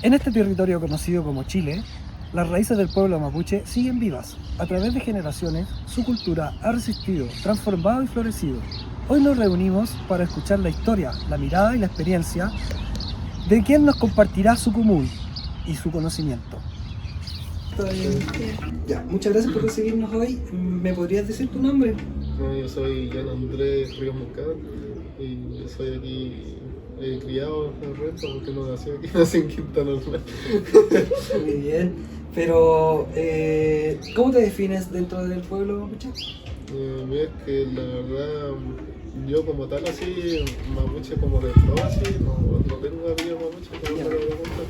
En este territorio conocido como Chile, las raíces del pueblo mapuche siguen vivas. A través de generaciones, su cultura ha resistido, transformado y florecido. Hoy nos reunimos para escuchar la historia, la mirada y la experiencia de quien nos compartirá su común y su conocimiento. Ya, muchas gracias por recibirnos hoy. ¿Me podrías decir tu nombre? No, yo soy Jan Andrés Ríos Moncada y soy aquí criado en Rento porque no nací aquí, nací en Quinta Normal. Muy bien, pero ¿cómo te defines dentro del pueblo mapuche? Mira, es que la verdad, yo como tal así, mapuche como de todo así, no tengo apellido mapuche, como te lo voy a contar.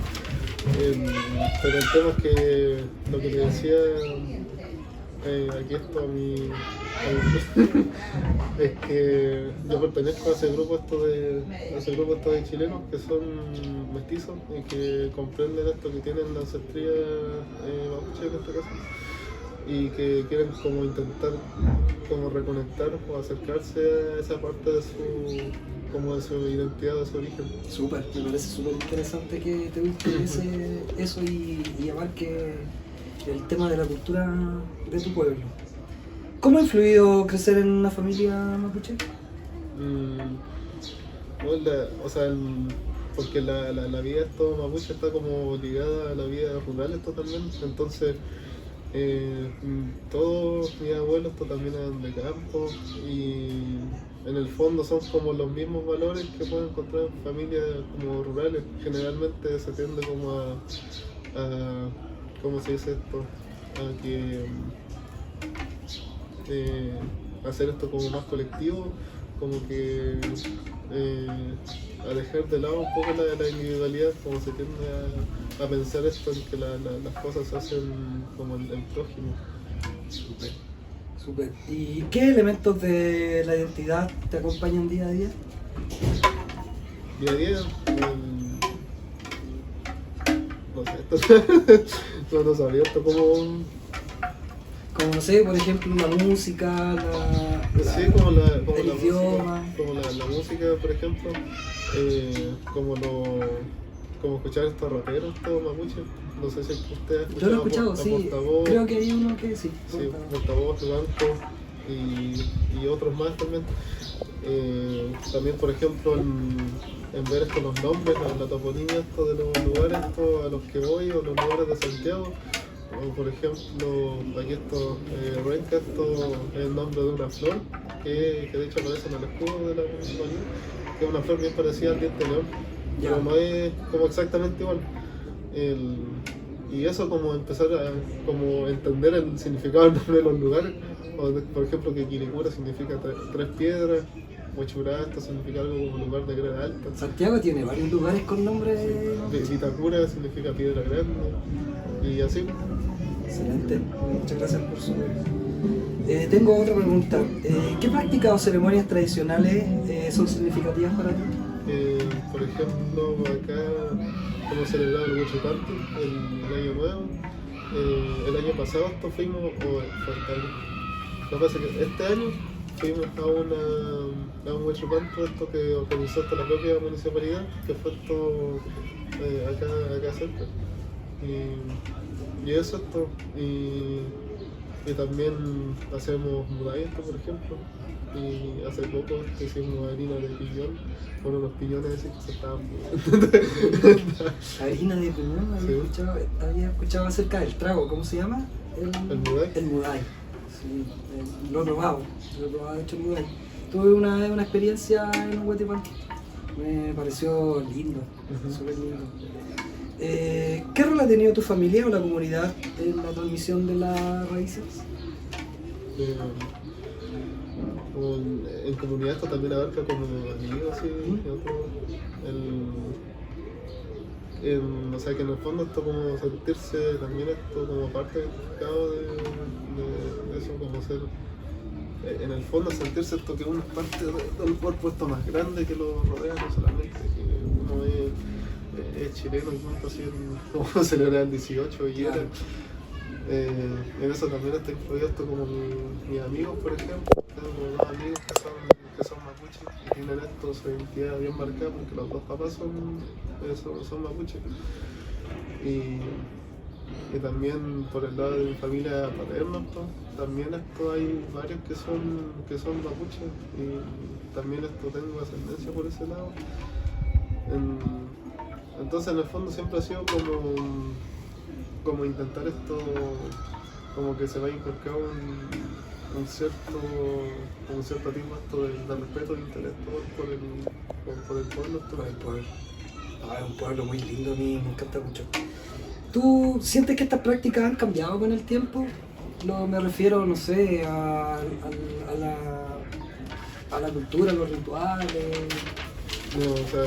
Pero el tema es que lo que te decía, aquí esto es que yo pertenezco a ese grupo de chilenos que son mestizos y que comprenden esto, que tienen la ancestría mapuche en este caso, y que quieren como intentar como reconectar o acercarse a esa parte de su identidad, de su origen. Súper, me parece súper interesante que te guste eso y abarque el tema de la cultura de tu pueblo. ¿Cómo ha influido crecer en una familia mapuche? Porque la vida esto mapuche está como ligada a la vida rural esto también, entonces todos mis abuelos esto también eran de campo y en el fondo son como los mismos valores que pueden encontrar en familias como rurales. Generalmente se tiende como ¿cómo se dice esto? A que hacer esto como más colectivo, como que a dejar de lado un poco la individualidad, como se tiende a pensar esto en que las cosas se hacen como el prójimo. Súper, súper. ¿Y qué elementos de la identidad te acompañan día a día? Día a día, no sé, esto no sabía esto como... Como, no sé, por ejemplo, la música, Sí, el idioma. La música, por ejemplo, como escuchar estos raperos, estos mapuches. No sé si ustedes han Yo lo he escuchado escuchado, sí. Portavoz, Creo que hay uno que sí. sí, Portavoz, Banco y otros más también. También, por ejemplo, en ver estos los nombres, la toponimia esto de los lugares esto a los que voy o los lugares de Santiago. O por ejemplo, aquí esto, Renca, esto es el nombre de una flor que de hecho aparece en el escudo de la municipalidad, que es una flor bien parecida al diente de león, pero no es como exactamente igual. Y eso como empezar a como entender el significado del nombre de los lugares, por ejemplo que Quilicura significa tres piedras, Huachurá esto significa algo como lugar de greda alta. Santiago tiene varios lugares con nombres. Vitacura significa piedra grande, y así. Excelente, muchas gracias por su... tengo otra pregunta. ¿Qué prácticas o ceremonias tradicionales son significativas para ti? Por ejemplo, acá hemos celebrado el Huachipantu, el año nuevo. El año pasado esto fuimos, lo que pasa es que este año fuimos a un Huachipantu esto que organizó hasta la propia municipalidad, que fue esto acá cerca. Y eso esto, y también hacemos mudaitos, por ejemplo, y hace poco hicimos harina de piñón, con unos piñones así que se estaban Harina de piñón, había escuchado acerca del trago, ¿cómo se llama? El mudai. El mudai, sí, lo he probado de hecho el mudai. Tuve una experiencia en un Huachipantu, me pareció lindo, súper lindo. ¿Qué rol ha tenido tu familia o la comunidad en la transmisión de las raíces? Como en comunidad esto también abarca como amigos y otro, o sea que en el fondo esto como sentirse también esto como parte identificado de eso, como ser en el fondo sentirse esto que uno es parte de un cuerpo esto más grande que lo rodea, no solamente que uno es chileno y cuánto así como celebrar el 18 y era. En eso también está influido esto como mis amigos, por ejemplo. Tengo dos amigos que son mapuches y tienen esto, su identidad bien marcada porque los dos papás son mapuches. Y también por el lado de mi familia paterna, pues, también esto hay varios que son mapuches y también esto tengo ascendencia por ese lado. Entonces en el fondo siempre ha sido como intentar esto, como que se vaya inculcado un cierto tipo esto de respeto intelectual por el pueblo. Por el pueblo. Es un pueblo muy lindo, a mí me encanta mucho. ¿Tú sientes que estas prácticas han cambiado con el tiempo? No me refiero, no sé, a la cultura, a los rituales. No, o sea,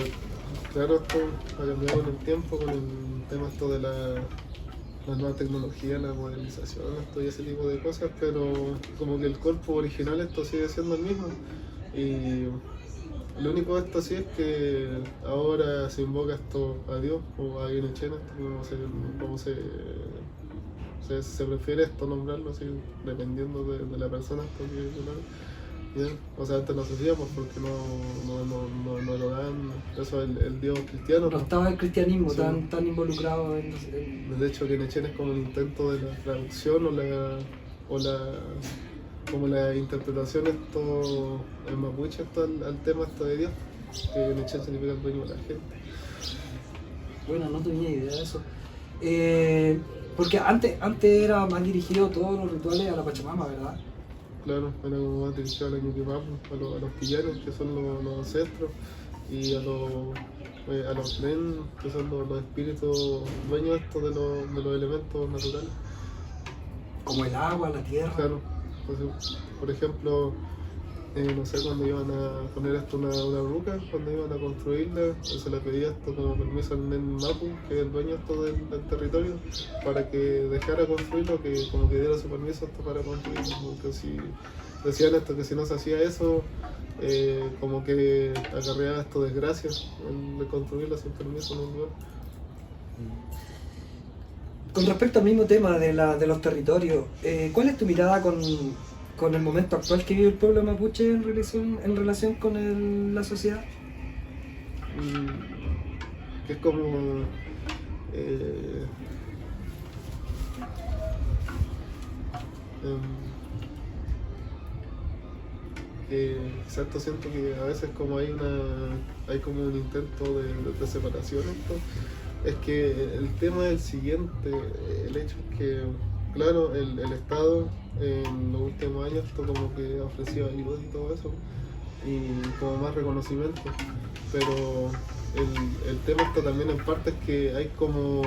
claro, esto ha cambiado con el tiempo, con el tema esto de la nueva tecnología, la modernización, esto y ese tipo de cosas, pero como que el cuerpo original esto sigue siendo el mismo. Y lo único de esto sí es que ahora se invoca esto a Dios o a Guinechena, como se prefiere esto nombrarlo, así, dependiendo de la persona esto que ¿ya? O sea, antes no se hacía pues, porque no lo dan, eso es el Dios cristiano. No estaba el cristianismo Sí. tan involucrado en... De hecho, Guinechena es como un intento de la traducción como la interpretación esto en mapuche esto al tema esto de Dios, que Guinechena significa el dueño de la gente. Bueno, no tenía idea de eso. Porque antes era más dirigido todos los rituales a la Pachamama, ¿verdad? Claro, era como más dirigido a la Ñuquipapu, a los pillanos, que son los ancestros, y a los Tren, que son los espíritus dueños estos de los elementos naturales. Como el agua, la tierra. Claro, por ejemplo, no sé, cuando iban a poner esto una ruca, cuando iban a construirla, se le pedía esto como permiso al Nen Mapu, que es el dueño esto del territorio, para que dejara construirlo, que como que diera su permiso esto para construirlo, porque si decían esto que si no se hacía eso, como que acarreaba esto desgracia, el de construirlo sin permiso en un lugar. Con respecto al mismo tema de los territorios, ¿cuál es tu mirada con el momento actual que vive el pueblo mapuche en relación con la sociedad? Que es como exacto, siento que a veces como hay como un intento de separación esto, es que el tema es el siguiente, el hecho es que claro, el Estado en los últimos años esto como que ha ofrecido ayuda y todo eso, y como más reconocimiento, pero el tema esto también en parte es que hay como,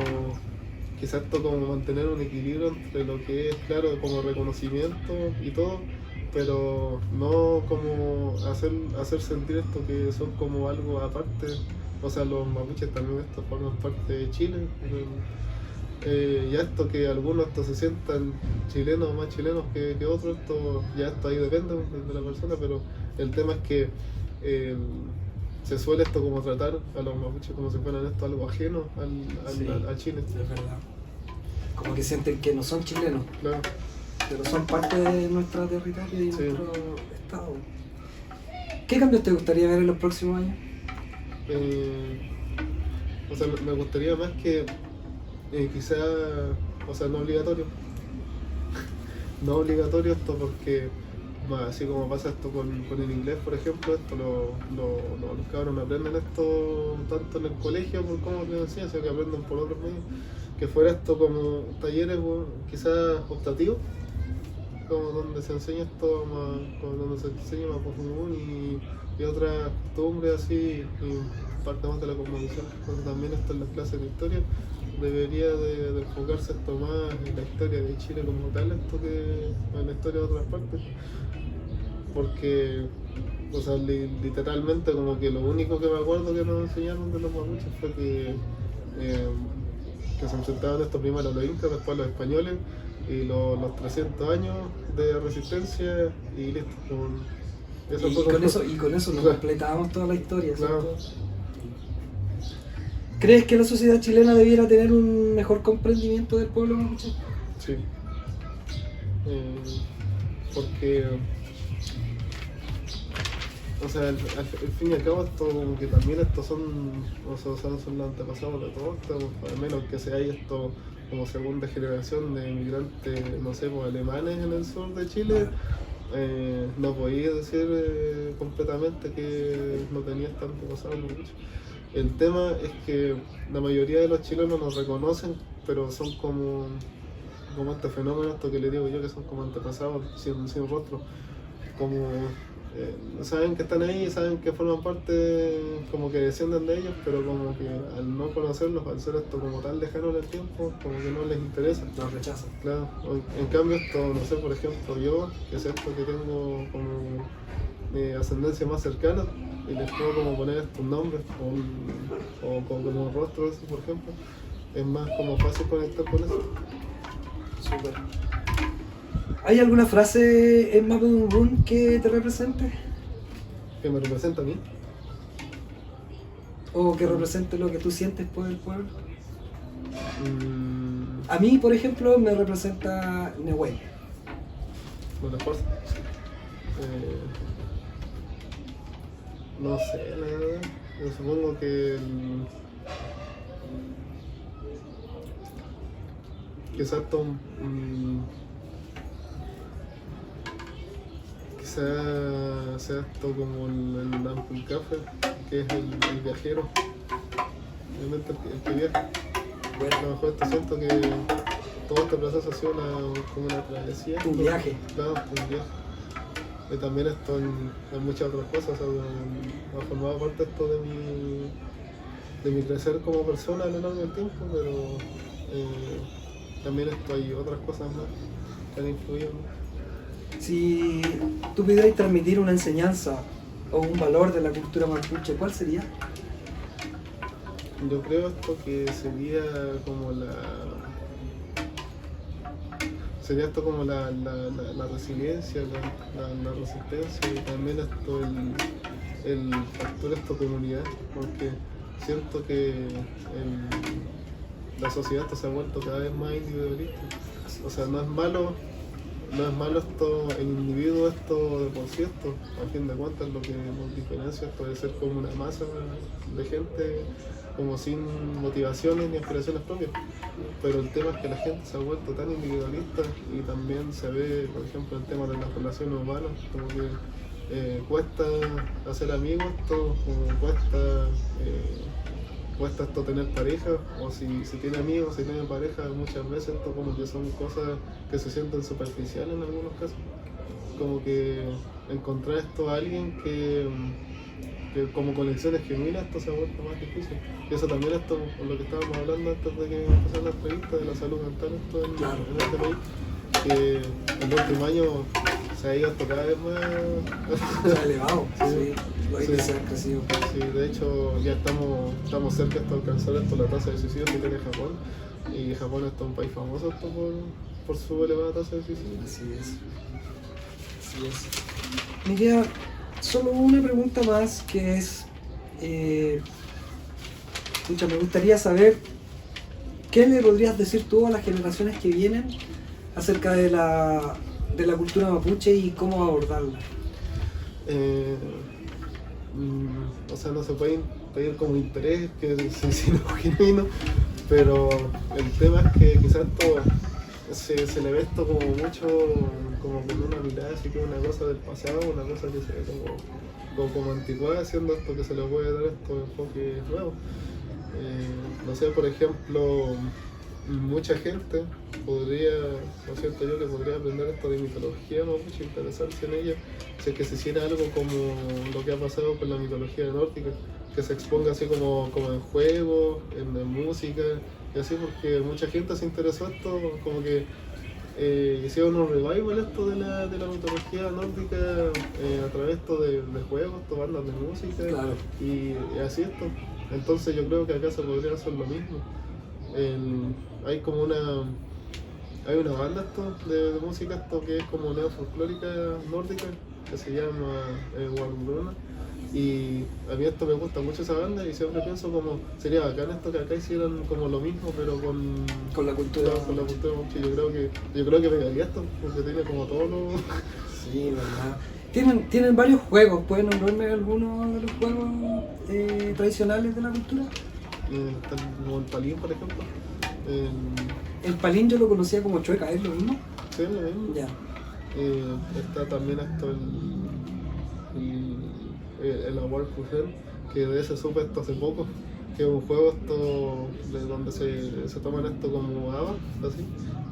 quizás esto como mantener un equilibrio entre lo que es, claro, como reconocimiento y todo, pero no como hacer sentir esto que son como algo aparte. O sea, los mapuches también esto forman parte de Chile. Ya esto que algunos esto se sientan chilenos, más chilenos que otros, esto ya esto ahí depende de la persona, pero el tema es que se suele esto como tratar a los mapuches como si fueran esto algo ajeno a Chile. Es verdad. Como que sienten que no son chilenos, Claro. pero son parte de nuestro territorio y Sí. nuestro estado. ¿Qué cambios te gustaría ver en los próximos años? O sea, me gustaría más que quizá, o sea, no obligatorio. No obligatorio esto porque, así como pasa esto con el inglés, por ejemplo, esto los cabros no aprenden esto tanto en el colegio por cómo lo enseñan, sino que aprenden por otros medios. Que fuera esto como talleres quizás optativos, como donde se enseña esto más, como donde se enseña más común y otras costumbres así, y parte más de la cosmovisión. Entonces también esto en las clases de historia debería de enfocarse esto más en la historia de Chile como tal, esto que en la historia de otras partes, porque o sea, literalmente como que lo único que me acuerdo que nos enseñaron de los mapuches fue que se enfrentaban estos primero a los incas, después a los españoles, y los 300 años de resistencia y listo. Y con eso nos completábamos toda la historia, Claro. ¿cierto? ¿Crees que la sociedad chilena debiera tener un mejor comprendimiento del pueblo mapuche? Sí. Porque O sea, al fin y al cabo, esto como que también estos son, o sea, son los antepasados de todos, al menos que sea esto como segunda generación de inmigrantes, no sé, pues, alemanes en el sur de Chile. No podía decir completamente que no tenías tanto pasado mucho. El tema es que la mayoría de los chilenos nos reconocen, pero son como este fenómeno, esto que le digo yo, que son como antepasados sin rostro. Como saben que están ahí, saben que forman parte, como que descienden de ellos, pero como que al no conocerlos, al ser esto como tan lejano en el tiempo, como que no les interesa. Los rechazan. Claro, en cambio esto, no sé, por ejemplo yo, que es esto que tengo como mi ascendencia más cercana, y les puedo como poner estos nombres, o como rostros, por ejemplo, es más como fácil conectar con eso. Súper. ¿Hay alguna frase en Mapudungun que te represente? Que me representa a mí. ¿O que represente lo que tú sientes por el pueblo? Mm, A mí, por ejemplo, me representa Nehuen. Buena fuerza. No sé, la verdad. Yo supongo que quizás sea esto como el Ampulcafe, que es el viajero, obviamente el que viaja. Bueno, A lo mejor esto siento que todo este proceso ha sido como una travesía. un viaje. Claro, un viaje. Y también esto en muchas otras cosas, o sea, ha formado parte esto de mi crecer como persona a lo largo del tiempo, pero también esto hay otras cosas más que han influido, ¿no? Si tú pudieras transmitir una enseñanza o un valor de la cultura mapuche, ¿cuál sería? Yo creo esto que sería como la resiliencia, la resistencia, y también esto el factor esto comunidad, porque siento que la sociedad esto se ha vuelto cada vez más individualista. O sea, no es malo esto, el individuo esto de por sí, esto, a fin de cuentas lo que nos diferencia esto de ser como una masa de gente como sin motivaciones ni aspiraciones propias. Pero el tema es que la gente se ha vuelto tan individualista, y también se ve, por ejemplo, el tema de las relaciones humanas, como que cuesta hacer amigos, como cuesta esto tener pareja, o si tiene amigos, si tiene pareja, muchas veces esto como que son cosas que se sienten superficiales en algunos casos. Como que encontrar esto a alguien que como conexiones genuinas, esto se ha vuelto más difícil. Y eso también esto, con lo que estábamos hablando antes de que empezara la entrevista, de la salud mental esto en este país, que el último año se ha ido hasta cada vez más. Se ha elevado, sí, los índices han crecido. Sí, de hecho ya estamos cerca de alcanzar la tasa de suicidio que tiene Japón, y Japón es un país famoso esto por su elevada tasa de suicidio. Así es. Me queda solo una pregunta más, que es, me gustaría saber qué le podrías decir tú a las generaciones que vienen acerca de la cultura mapuche y cómo abordarla. O sea, no se puede pedir como interés, que es genuino, pero el tema es que quizás esto se le ve esto como mucho, como con una mirada así que una cosa del pasado, una cosa que se ve como anticuada, siendo esto que se le puede dar estos enfoques nuevos. No sé, por ejemplo, mucha gente podría, ¿no es cierto? Yo que podría aprender esto de mitología mapuche, interesarse en ella, si es que se hiciera algo como lo que ha pasado con la mitología nórdica, que se exponga así como en juegos, en música, y así, porque mucha gente se interesó esto, como que hicieron un revival esto de la mitología nórdica a través esto de juegos, bandas de música, Claro. y así esto. Entonces yo creo que acá se podría hacer lo mismo. Hay una banda de música esto que es como neofolclórica nórdica, que se llama Warmbruna, y a mí esto me gusta mucho esa banda, y siempre pienso como sería bacán esto que acá hicieran como lo mismo, pero Con la cultura. con la cultura mapuche. Yo creo que pegaría esto, porque tiene como todo lo... Sí, verdad. Tienen varios juegos, ¿pueden nombrarme algunos de los juegos tradicionales de la cultura? Está como el palín, por ejemplo. El palín yo lo conocía como chueca, ¿es lo mismo? Sí, es lo mismo. Ya. Está también esto el Award Cruiser, que de ese supe esto hace poco, que es un juego esto de donde se toman esto como habas, así,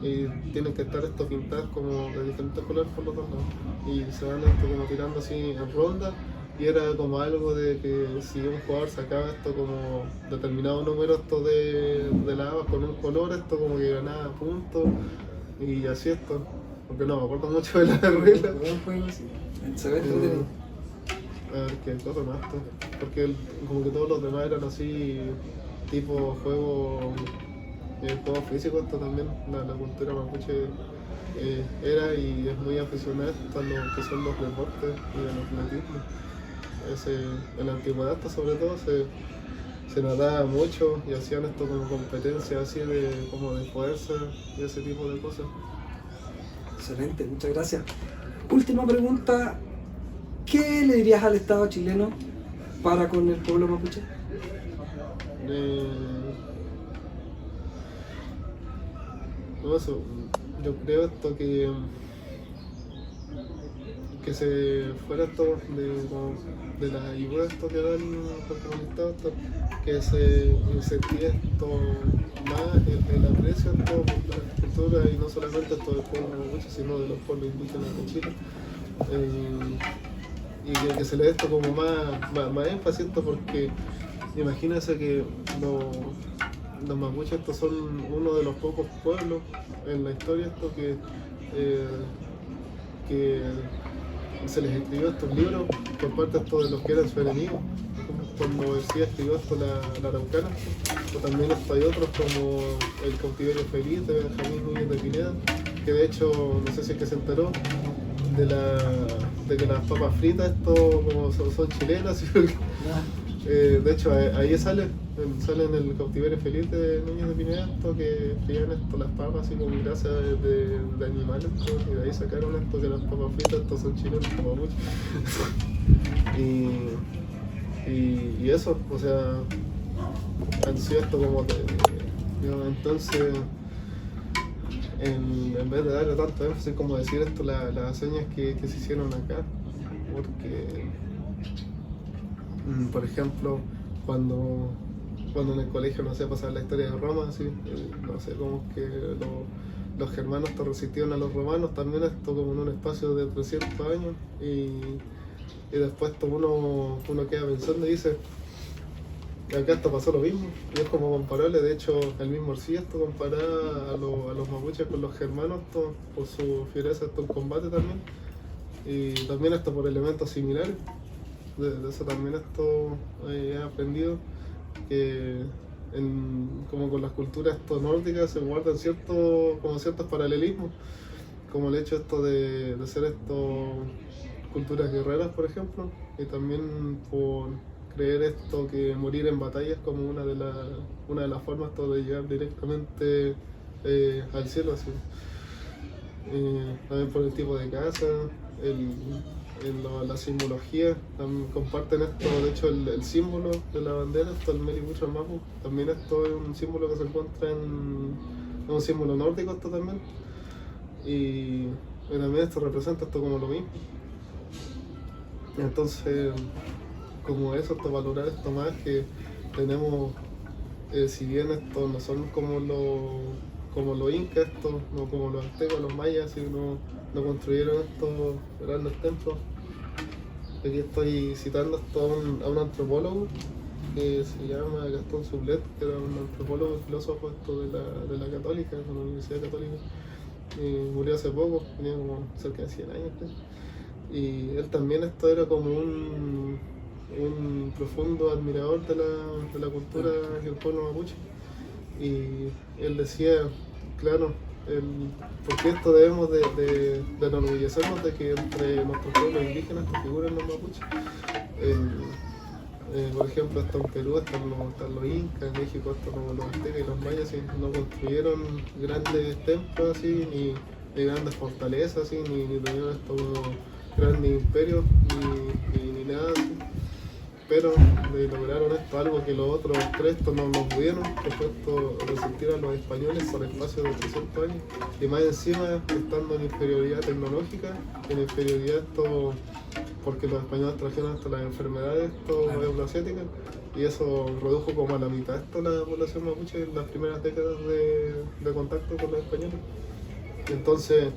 y tienen que estar esto pintadas como de diferentes colores por los dos lados, y se van esto como tirando así en ronda, y era como algo de que si un jugador sacaba esto como determinado número esto de la habas con un color, esto como que ganaba puntos, y así esto, porque no me acuerdo mucho de la regla. Un juego así. Se ve entretenido. A ver qué cosa más, porque como que todos los demás eran así, tipo juegos físicos, esto también, la cultura mapuche era y es muy aficionada a lo que son los deportes y el atletismo. En la antigüedad sobre todo se nadaba mucho y hacían esto como competencias así como de fuerza y ese tipo de cosas. Excelente, muchas gracias. Última pregunta. ¿Qué le dirías al Estado chileno para con el pueblo mapuche? No, eso, yo creo esto que se fuera esto de la ayuda esto que dan los comunistados, que se incentive esto más el aprecio esto por la cultura y no solamente esto del pueblo mapuche, sino de los pueblos indígenas de Chile. Y que se le dé esto como más énfasis esto, porque imagínense que los mapuches estos son uno de los pocos pueblos en la historia esto que se les escribió estos libros por parte esto de los que eran sus enemigos, como decía escribió esto la Araucana, o también esto hay otros como El cautiverio feliz de Benjamín Núñez de Pineda, que de hecho no sé si es que se enteró de que las papas fritas esto como son chilenas. De hecho ahí sale en El cautiverio feliz de Núñez de Pineda esto que frían esto las papas así con grasa de animales esto, y de ahí sacaron esto que las papas fritas esto son chilenas como mucho. y eso, o sea, han sido esto como entonces en vez de darle tanto énfasis como decir esto, las hazañas que se hicieron acá, porque por ejemplo cuando en el colegio no sé pasar la historia de Roma, así, no sé cómo es que los germanos resistieron a los romanos, también esto como en un espacio de 300 años y después uno queda pensando y dice acá esto pasó lo mismo, y es como comparable. De hecho el mismo Orsi esto compara a los mapuches con los germanos esto, por su fiereza esto en combate también, y también esto por elementos similares. De eso también esto he aprendido que como con las culturas esto nórdicas se guardan ciertos paralelismos, como el hecho esto de ser esto culturas guerreras, por ejemplo, y también por creer esto que morir en batallas como una de las formas esto de llegar directamente al cielo, así. También por el tipo de casa, la simbología, también comparten esto. De hecho el símbolo de la bandera, esto el Meli Mucho Mapu, también esto es un símbolo que se encuentra es un símbolo nórdico esto también, y también esto representa esto como lo mismo. Entonces como eso, esto valorar esto más que tenemos, si bien esto no son como los incas, esto, no como los aztecas, los mayas, sino no construyeron estos grandes templos. Aquí estoy citando esto a un antropólogo que se llama Gastón Sublet, que era un antropólogo y filósofo esto de la Católica, de la Universidad Católica. Murió hace poco, tenía como cerca de 100 años, creo. Y él también esto era como un profundo admirador de la cultura del pueblo mapuche, y él decía, claro, ¿por qué esto debemos de enorgullecernos de que entre nuestros pueblos indígenas figuran los mapuches? Por ejemplo, hasta en Perú están los incas, en México están los aztecas y los mayas, y no construyeron grandes templos así, ni grandes fortalezas así, ni tuvieron esto grandes imperios ni nada así. Pero lograron esto, algo que los otros tres no pudieron, que fue esto, resistir a los españoles por espacio de 300 años. Y más encima, estando en inferioridad tecnológica, en inferioridad esto, porque los españoles trajeron hasta las enfermedades euroasiáticas, y eso redujo como a la mitad esto la población mapuche en las primeras décadas de contacto con los españoles. Entonces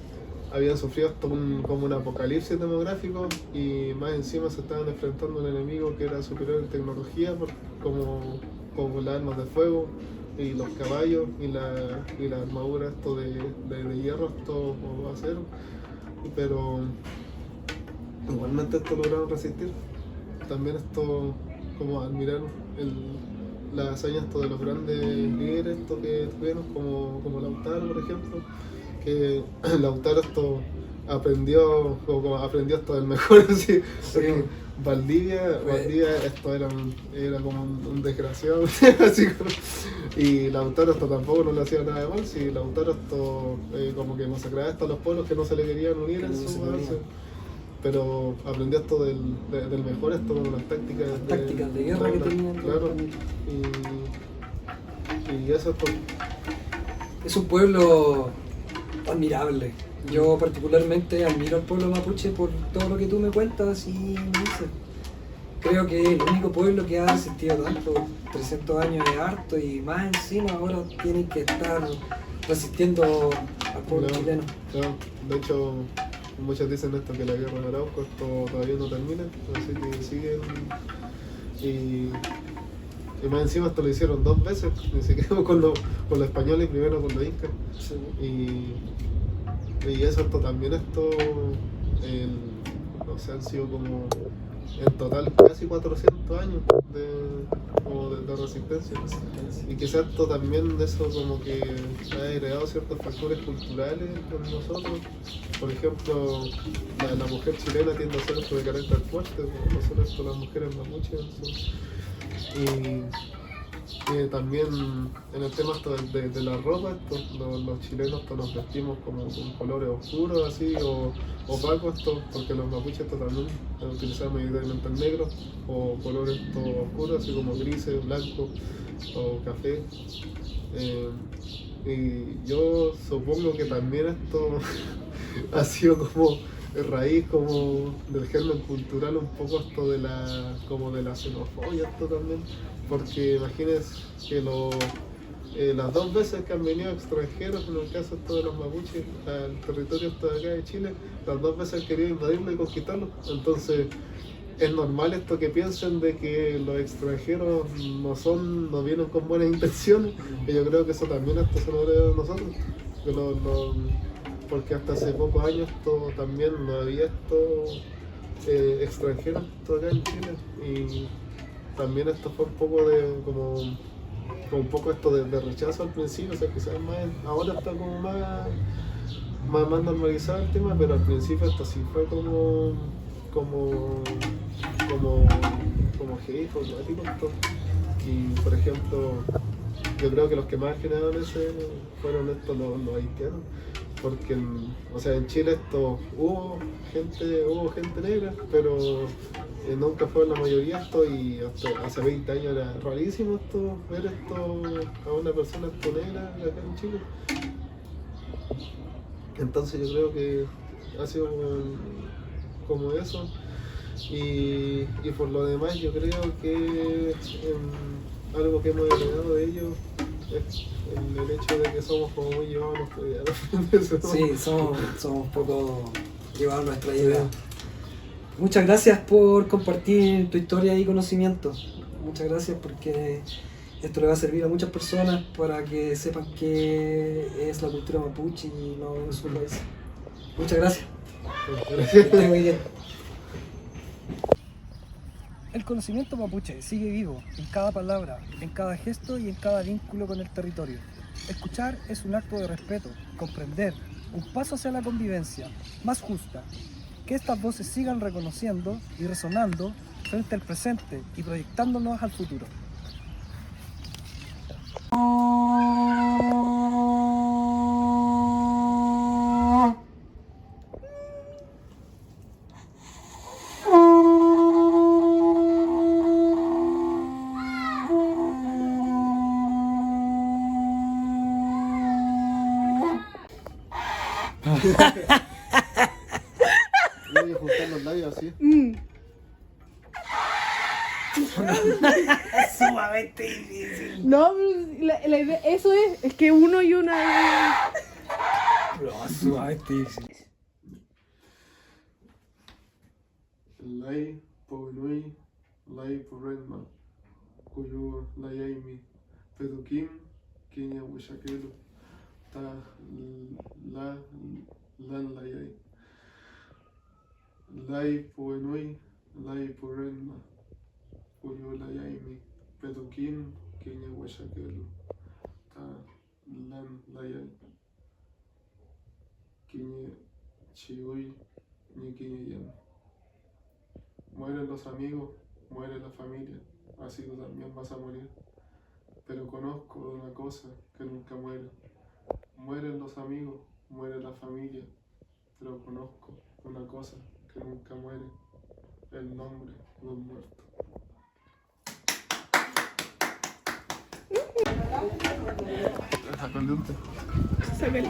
habían sufrido hasta como un apocalipsis demográfico, y más encima se estaban enfrentando a un enemigo que era superior en tecnología, como las armas de fuego y los caballos y la armadura esto de hierro esto, o acero, pero igualmente esto lograron resistir. También esto, como admirar las hazañas esto de los grandes líderes esto que tuvieron, como Lautaro, por ejemplo, que Lautaro esto aprendió esto del mejor, así, porque Valdivia esto era como un desgraciado, así como, y Lautaro esto tampoco no le hacía nada de mal, si Lautaro esto como que masacraba esto a los pueblos que no se le querían unir en su avance, pero aprendió esto del mejor, esto con las tácticas de guerra que tenían. Claro, y eso es un pueblo admirable. Yo particularmente admiro al pueblo mapuche por todo lo que tú me cuentas y me dices. Creo que el único pueblo que ha resistido tanto, 300 años es harto, y más encima ahora tienen que estar resistiendo al pueblo chileno. Claro. De hecho, muchos dicen esto, que la guerra de Arauco esto todavía no termina, así que siguen, y más encima esto lo hicieron 2 veces, ni siquiera con los españoles y primero con los incas. Sí. Y eso también no sé, han sido como en total casi 400 años de resistencia. Y quizás esto también, eso como que ha heredado ciertos factores culturales con nosotros. Por ejemplo, la mujer chilena tiende a ser esto de carácter fuerte, no solo esto las mujeres mapuches. Y también en el tema esto de la ropa, los chilenos nos vestimos como con colores oscuros así, o opacos, porque los mapuches también utilizan mayoritariamente el negro, o colores oscuros así como grises, blancos o café. Y yo supongo que también esto ha sido como raíz como del germen cultural, un poco esto de la xenofobia esto también, porque imagínense que las 2 veces que han venido extranjeros, en el caso esto de los mapuches, al territorio esto de acá de Chile, las 2 veces han querido invadirlo y conquistarlo. Entonces es normal esto que piensen de que los extranjeros no vienen con buenas intenciones, y yo creo que eso también esto se lo debe a nosotros, porque hasta hace pocos años esto también no había extranjeros acá en Chile, y también esto fue un poco como un poco esto de rechazo al principio, o sea, quizás ahora está como más normalizado el tema, pero al principio esto sí fue como heavy, problemático esto. Y por ejemplo, yo creo que los que más generaron ese fueron los haitianos, porque o sea, en Chile hubo gente negra, pero nunca fue la mayoría y hasta hace 20 años era rarísimo ver a una persona negra acá en Chile. Entonces yo creo que ha sido como eso, y por lo demás yo creo que algo que hemos heredado de ellos es el hecho de que somos como muy llevados a nuestra idea. Sí, somos poco llevados a nuestra idea. Muchas gracias por compartir tu historia y conocimiento. Muchas gracias, porque esto le va a servir a muchas personas para que sepan qué es la cultura mapuche y no su país. Muchas gracias. Que esté muy bien. El conocimiento mapuche sigue vivo en cada palabra, en cada gesto y en cada vínculo con el territorio. Escuchar es un acto de respeto, comprender, un paso hacia la convivencia más justa. Que estas voces sigan reconociendo y resonando frente al presente y proyectándonos al futuro. Voy a juntar los labios así. Sumamente difícil. No, la idea, eso es que uno y una. No, sumamente difícil. Lai Povenui, Lai Porenma, Kuyu Layaimi, Pedukim, Kinya Wishakelu, Ta La Lan Layai. Lai Povenui, Lai Porenma, Kuyu Layaimi, Pedukim, Kinya Wishakelu, Ta Lan Layai. Kinya Chiui, Ni Kinya Yan. Mueren los amigos, muere la familia, así tú también vas a morir. Pero conozco de una cosa que nunca muere. Mueren los amigos, muere la familia, pero conozco de una cosa que nunca muere, el nombre de un muerto. Saca el